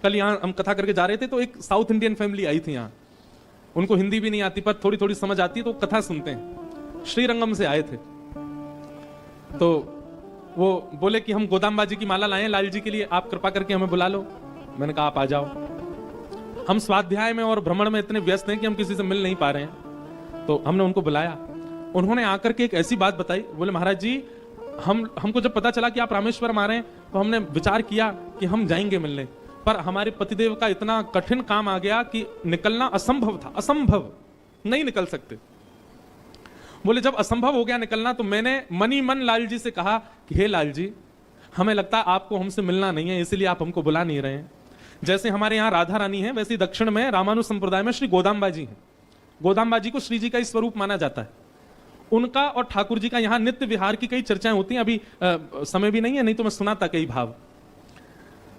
कल यहाँ हम कथा करके जा रहे थे तो एक साउथ इंडियन फैमिली आई थी यहाँ, उनको हिंदी भी नहीं आती पर थोड़ी थोड़ी समझ आती है तो कथा सुनते हैं, श्रीरंगम से आए थे। तो वो बोले कि हम गोदामबाजी की माला लाए हैं लाल जी के लिए, आप कृपा करके हमें बुला लो। मैंने कहा आप आ जाओ। हम स्वाध्याय में और भ्रमण में इतने व्यस्त हैं कि हम किसी से मिल नहीं पा रहे हैं, तो हमने उनको बुलाया। उन्होंने आकर के एक ऐसी बात बताई, बोले महाराज जी हमको जब पता चला कि आप रामेश्वरम आ रहे हैं तो हमने विचार किया कि हम जाएंगे मिलने, पर हमारे पतिदेव का इतना कठिन काम आ गया कि निकलना असंभव था, असंभव, नहीं निकल सकते। बोले जब असंभव हो गया निकलना तो मैंने मनी मन लाल जी से कहा कि हे लाल जी, हमें लगता है आपको हमसे मिलना नहीं है, इसलिए आप हमको बुला नहीं रहे हैं। जैसे हमारे यहाँ राधा रानी है वैसे दक्षिण में रामानु संप्रदाय में श्री गोदामबाजी है। गोदामबाजी को श्री जी का ही स्वरूप माना जाता है। उनका और ठाकुर जी का यहाँ नित्य विहार की कई चर्चाएं होती हैं, अभी समय भी नहीं है, नहीं तो मैं सुनाता कई भाव।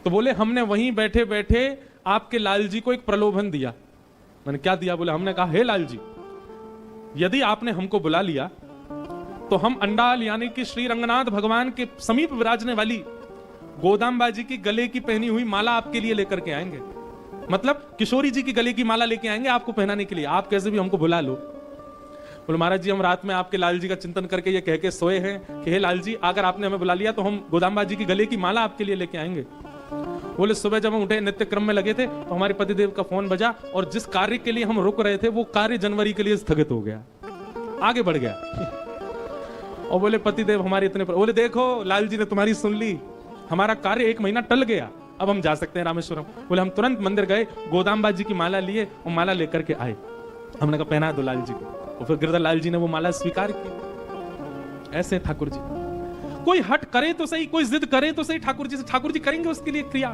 तो बोले हमने वहीं बैठे बैठे आपके लाल जी को एक प्रलोभन दिया। मैंने क्या दिया? बोले हमने कहा हे लाल जी, यदि आपने हमको बुला लिया तो हम अंडाल यानी कि श्री रंगनाथ भगवान के समीप विराजने वाली गोदामबाजी की गले की पहनी हुई माला आपके लिए लेकर के आएंगे। मतलब किशोरी जी की गले की माला लेके आएंगे आपको पहनाने के लिए, आप कैसे भी हमको बुला लो। बोले महाराज जी हम रात में आपके लाल जी का चिंतन करके ये कह के सोए हैं कि हे लाल जी, अगर आपने हमें बुला लिया तो हम गोदामबाजी की गले की माला आपके लिए लेके आएंगे। बोले सुबह जब हम उठे नित्य क्रम में लगे थे तो हमारे पतिदेव का फोन बजा और जिस कार्य के लिए हम रुक रहे थे वो कार्य जनवरी के लिए स्थगित हो गया, आगे बढ़ गया। और बोले पतिदेव हमारे इतने बोले देखो लाल जी ने तुम्हारी सुन ली, हमारा कार्य 1 महीना टल गया, अब हम जा सकते हैं रामेश्वरम। बोले हम तुरंत मंदिर गए, गोदामबाजी की माला लिए और माला लेकर के आए। हमने कहा पहना दो लाल जी को, और फिर गिरधर लाल जी ने वो माला स्वीकार की। ऐसे ठाकुर जी, कोई हट करे तो सही, कोई जिद करे तो सही, ठाकुर जी से ठाकुर जी करेंगे उसके लिए क्रिया।